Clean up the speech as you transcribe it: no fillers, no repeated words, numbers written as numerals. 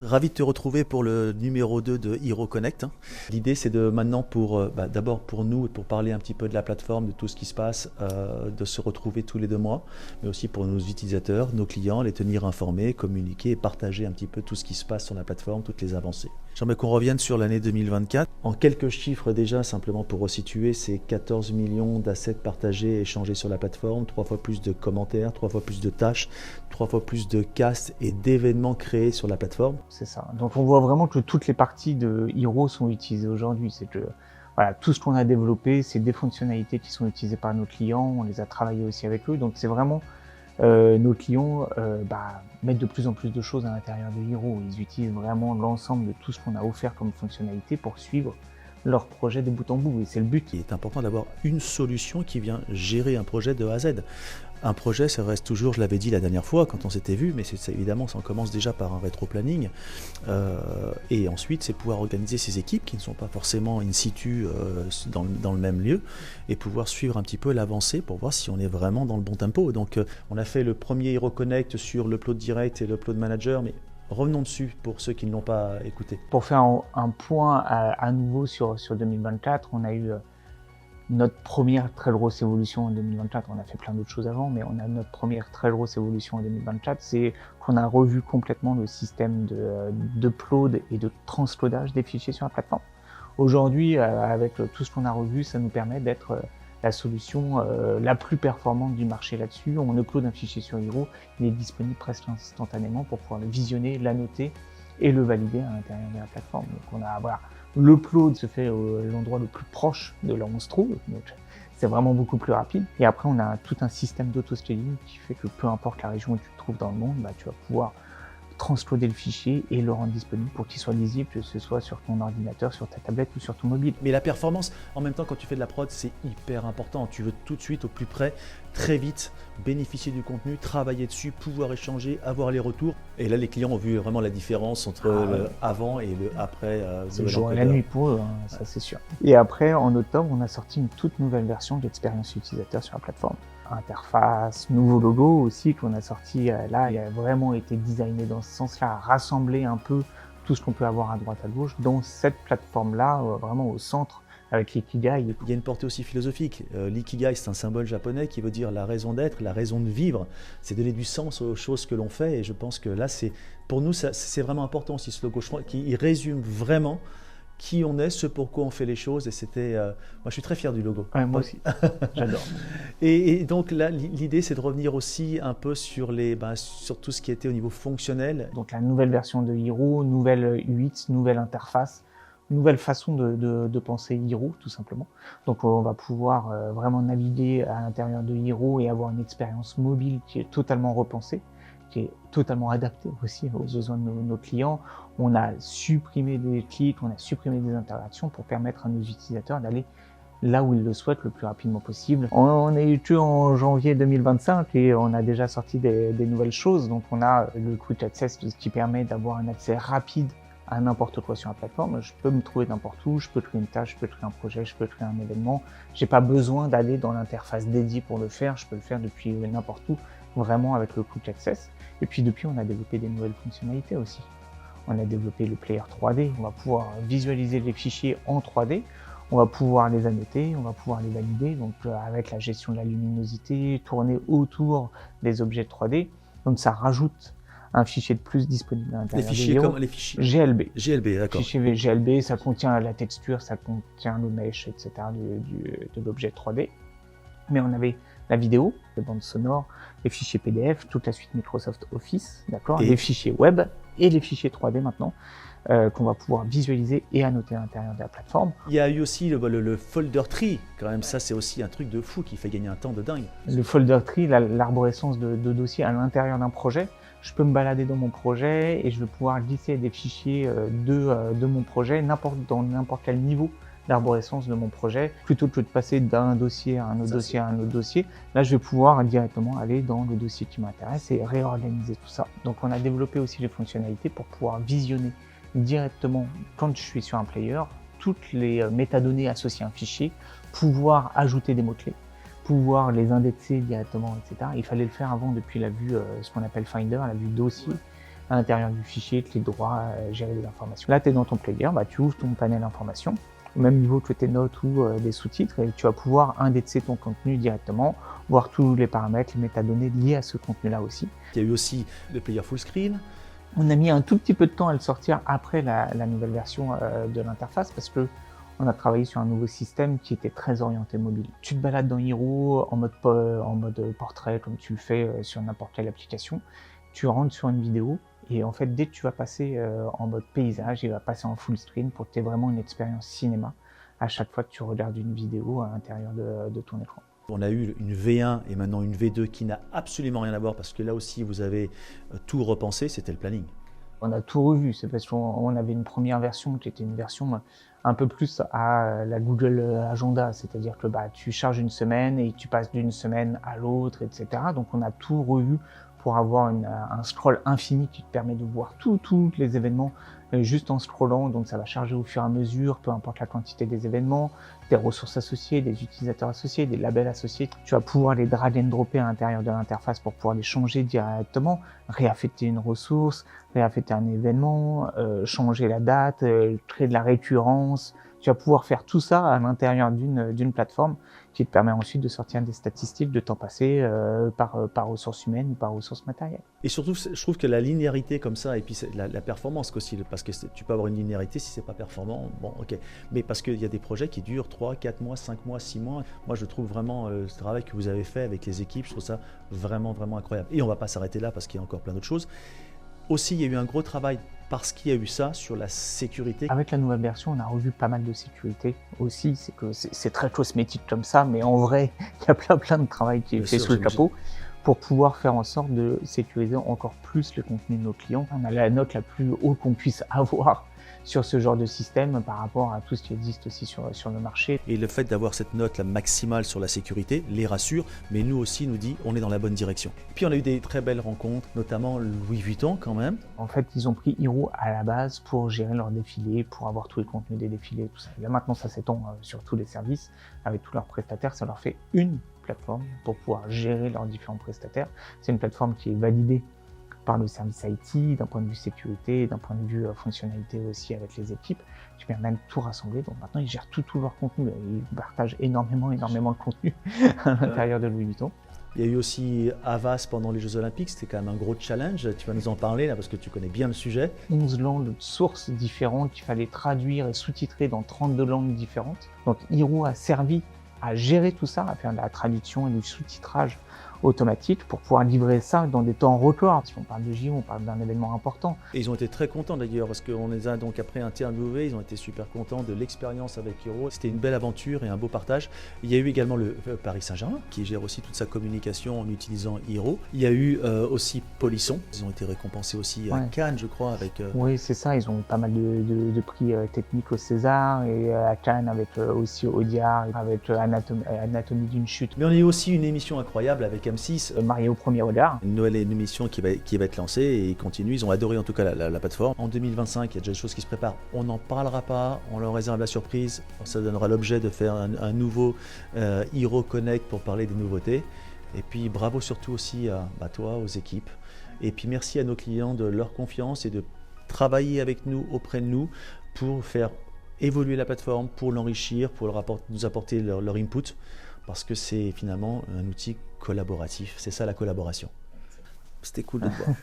Ravi de te retrouver pour le numéro 2 de Hero Connect. L'idée, c'est de maintenant, d'abord pour nous, pour parler un petit peu de la plateforme, de tout ce qui se passe, de se retrouver tous les 2 mois, mais aussi pour nos utilisateurs, nos clients, les tenir informés, communiquer et partager un petit peu tout ce qui se passe sur la plateforme, toutes les avancées. J'aimerais qu'on revienne sur l'année 2024. En quelques chiffres déjà, simplement pour resituer, c'est 14 millions d'assets partagés et échangés sur la plateforme, 3 fois plus de commentaires, 3 fois plus de tâches, 3 fois plus de casts et d'événements créés sur la plateforme. C'est ça. Donc on voit vraiment que toutes les parties de Hero sont utilisées aujourd'hui. C'est que voilà, tout ce qu'on a développé, c'est des fonctionnalités qui sont utilisées par nos clients. On les a travaillées aussi avec eux. Donc c'est vraiment nos clients mettent de plus en plus de choses à l'intérieur de Hero. Ils utilisent vraiment l'ensemble de tout ce qu'on a offert comme fonctionnalité pour suivre leur projet de bout en bout. Et c'est le but. Il est important d'avoir une solution qui vient gérer un projet de A à Z. Un projet, ça reste toujours, je l'avais dit la dernière fois quand on s'était vu, mais évidemment, ça commence déjà par un rétro-planning. Et ensuite, c'est pouvoir organiser ces équipes qui ne sont pas forcément in situ dans le même lieu et pouvoir suivre un petit peu l'avancée pour voir si on est vraiment dans le bon tempo. Donc, on a fait le premier Hero Connect sur l'upload direct et l'upload manager, mais revenons dessus pour ceux qui ne l'ont pas écouté. Pour faire un point à nouveau sur 2024, on a eu notre première très grosse évolution en 2024, on a fait plein d'autres choses avant, mais on a notre première très grosse évolution en 2024, c'est qu'on a revu complètement le système d'upload et de transloadage des fichiers sur la plateforme. Aujourd'hui, avec tout ce qu'on a revu, ça nous permet d'être la solution la plus performante du marché là-dessus. On upload un fichier sur Hero, il est disponible presque instantanément pour pouvoir le visionner, l'annoter et le valider à l'intérieur de la plateforme. Donc on a, voilà, l'upload se fait à l'endroit le plus proche de là où on se trouve, donc c'est vraiment beaucoup plus rapide. Et après, on a tout un système d'auto-scaling qui fait que peu importe la région où tu te trouves dans le monde, tu vas pouvoir transloader le fichier et le rendre disponible pour qu'il soit lisible, que ce soit sur ton ordinateur, sur ta tablette ou sur ton mobile. Mais la performance, en même temps, quand tu fais de la prod, c'est hyper important. Tu veux tout de suite, au plus près, très vite, bénéficier du contenu, travailler dessus, pouvoir échanger, avoir les retours. Et là, les clients ont vu vraiment la différence entre le avant et le après. C'est le jour et la nuit pour eux, ça c'est sûr. Et après, en octobre, on a sorti une toute nouvelle version de l'expérience utilisateur sur la plateforme. Interface, nouveau logo aussi qu'on a sorti là, il a vraiment été designé dans ce sens-là, à rassembler un peu tout ce qu'on peut avoir à droite à gauche dans cette plateforme-là, vraiment au centre avec l'ikigai. Il y a une portée aussi philosophique. L'ikigai, c'est un symbole japonais qui veut dire la raison d'être, la raison de vivre. C'est donner du sens aux choses que l'on fait et je pense que là, pour nous, c'est vraiment important aussi ce logo. Je crois qu'il résume vraiment qui on est, ce pourquoi on fait les choses et c'était... moi je suis très fier du logo. Ouais, moi aussi, j'adore. Et donc là, l'idée c'est de revenir aussi un peu sur tout ce qui était au niveau fonctionnel. Donc la nouvelle version de Hero, nouvelle UX, nouvelle interface, nouvelle façon de penser Hero tout simplement. Donc on va pouvoir vraiment naviguer à l'intérieur de Hero et avoir une expérience mobile qui est totalement repensée, qui est totalement adapté aussi aux besoins de nos clients. On a supprimé des clics, on a supprimé des interactions pour permettre à nos utilisateurs d'aller là où ils le souhaitent le plus rapidement possible. On est que en janvier 2025 et on a déjà sorti des nouvelles choses. Donc on a le Quick Access qui permet d'avoir un accès rapide à n'importe quoi sur la plateforme. Je peux me trouver n'importe où, je peux créer une tâche, je peux créer un projet, je peux créer un événement. J'ai pas besoin d'aller dans l'interface dédiée pour le faire, je peux le faire depuis n'importe où, vraiment avec le Quick Access. Et puis depuis, on a développé des nouvelles fonctionnalités aussi. On a développé le player 3D, on va pouvoir visualiser les fichiers en 3D, on va pouvoir les annoter, on va pouvoir les valider, donc avec la gestion de la luminosité, tourner autour des objets 3D. Donc ça rajoute un fichier de plus disponible à l'intérieur. Les fichiers comme les fichiers GLB. GLB, d'accord. Fichier GLB, ça contient la texture, ça contient le mesh, etc. de l'objet 3D. Mais on avait la vidéo, les bandes sonores, les fichiers PDF, toute la suite Microsoft Office, d'accord, les fichiers web et les fichiers 3D maintenant qu'on va pouvoir visualiser et annoter à l'intérieur de la plateforme. Il y a eu aussi le folder tree, quand même ça c'est aussi un truc de fou qui fait gagner un temps de dingue. Le folder tree, l'arborescence de dossiers à l'intérieur d'un projet. Je peux me balader dans mon projet et je vais pouvoir glisser des fichiers de mon projet dans n'importe quel niveau l'arborescence de mon projet, plutôt que de passer d'un dossier à un autre dossier à un autre dossier. Là, je vais pouvoir directement aller dans le dossier qui m'intéresse et réorganiser tout ça. Donc, on a développé aussi les fonctionnalités pour pouvoir visionner directement, quand je suis sur un player, toutes les métadonnées associées à un fichier, pouvoir ajouter des mots-clés, pouvoir les indexer directement, etc. Il fallait le faire avant depuis la vue, ce qu'on appelle Finder, la vue dossier, à l'intérieur du fichier, clé de droit, gérer des informations. Là, tu es dans ton player, tu ouvres ton panel informations, au même niveau que tes notes ou des sous-titres, et tu vas pouvoir indexer ton contenu directement, voir tous les paramètres, les métadonnées liées à ce contenu-là aussi. Il y a eu aussi le player full screen. On a mis un tout petit peu de temps à le sortir après la nouvelle version de l'interface parce que on a travaillé sur un nouveau système qui était très orienté mobile. Tu te balades dans Hiro en mode portrait comme tu le fais sur n'importe quelle application. Tu rentres sur une vidéo et en fait dès que tu vas passer en mode paysage, il va passer en full screen pour que tu aies vraiment une expérience cinéma à chaque fois que tu regardes une vidéo à l'intérieur de ton écran. On a eu une V1 et maintenant une V2 qui n'a absolument rien à voir parce que là aussi vous avez tout repensé, c'était le planning. On a tout revu, c'est parce qu'on avait une première version qui était une version un peu plus à la Google Agenda, c'est-à-dire que tu charges une semaine et tu passes d'une semaine à l'autre, etc. Donc on a tout revu pour avoir un scroll infini qui te permet de voir tous les événements juste en scrollant, donc ça va charger au fur et à mesure, peu importe la quantité des événements, des ressources associées, des utilisateurs associés, des labels associés. Tu vas pouvoir les drag and dropper à l'intérieur de l'interface pour pouvoir les changer directement, réaffecter une ressource, réaffecter un événement, changer la date, créer de la récurrence. Tu vas pouvoir faire tout ça à l'intérieur d'une plateforme qui te permet ensuite de sortir des statistiques de temps passé par ressources humaines ou par ressources matérielles. Et surtout, je trouve que la linéarité comme ça, et puis la performance aussi, parce que tu peux avoir une linéarité si c'est pas performant, bon ok, mais parce qu'il y a des projets qui durent 3, 4 mois, 5 mois, 6 mois. Moi je trouve vraiment le travail que vous avez fait avec les équipes, je trouve ça vraiment incroyable. Et on va pas s'arrêter là parce qu'il y a encore plein d'autres choses. Aussi, il y a eu un gros travail parce qu'il y a eu ça sur la sécurité. Avec la nouvelle version, on a revu pas mal de sécurité aussi. C'est que c'est très cosmétique comme ça, mais en vrai, il y a plein de travail qui est fait sous le capot pour pouvoir faire en sorte de sécuriser encore plus le contenu de nos clients. On a la note la plus haute qu'on puisse avoir sur ce genre de système par rapport à tout ce qui existe aussi sur le marché. Et le fait d'avoir cette note la maximale sur la sécurité les rassure, mais nous aussi nous dit on est dans la bonne direction. Puis on a eu des très belles rencontres, notamment Louis Vuitton quand même. En fait, ils ont pris Hiro à la base pour gérer leurs défilés, pour avoir tous les contenus des défilés et tout ça. Et là maintenant ça s'étend sur tous les services, avec tous leurs prestataires, ça leur fait une plateforme pour pouvoir gérer leurs différents prestataires. C'est une plateforme qui est validée par le service IT, d'un point de vue sécurité, d'un point de vue fonctionnalité aussi avec les équipes, qui permet même tout rassembler. Donc maintenant, ils gèrent tout leur contenu. Ils partagent énormément de contenu à l'intérieur de Louis Vuitton. Il y a eu aussi Havas pendant les Jeux Olympiques, c'était quand même un gros challenge. Tu vas nous en parler là parce que tu connais bien le sujet. 11 langues de sources différentes qu'il fallait traduire et sous-titrer dans 32 langues différentes. Donc Hiro a servi à gérer tout ça, à faire de la traduction et du sous-titrage automatique pour pouvoir livrer ça dans des temps records. Si on parle de JO, on parle d'un événement important. Et ils ont été très contents d'ailleurs parce qu'on les a donc après interviewés, ils ont été super contents de l'expérience avec Hiro. C'était une belle aventure et un beau partage. Il y a eu également le Paris Saint-Germain qui gère aussi toute sa communication en utilisant Hiro. Il y a eu aussi Polisson, ils ont été récompensés aussi à Cannes je crois avec... Oui c'est ça, ils ont pas mal de prix techniques au César et à Cannes avec aussi Audiard, avec Anatomie d'une chute. Mais on a eu aussi une émission incroyable avec M6. Marié au premier regard. Une nouvelle émission qui va être lancée et continue. Ils ont adoré en tout cas la plateforme. En 2025, il y a déjà des choses qui se préparent. On n'en parlera pas, on leur réserve la surprise. Ça donnera l'objet de faire un nouveau Hiro Connect pour parler des nouveautés. Et puis bravo surtout aussi à toi, aux équipes. Et puis merci à nos clients de leur confiance et de travailler avec nous, auprès de nous, pour faire évoluer la plateforme, pour l'enrichir, pour nous apporter leur input. Parce que c'est finalement un outil collaboratif. C'est ça la collaboration. C'était cool de te voir.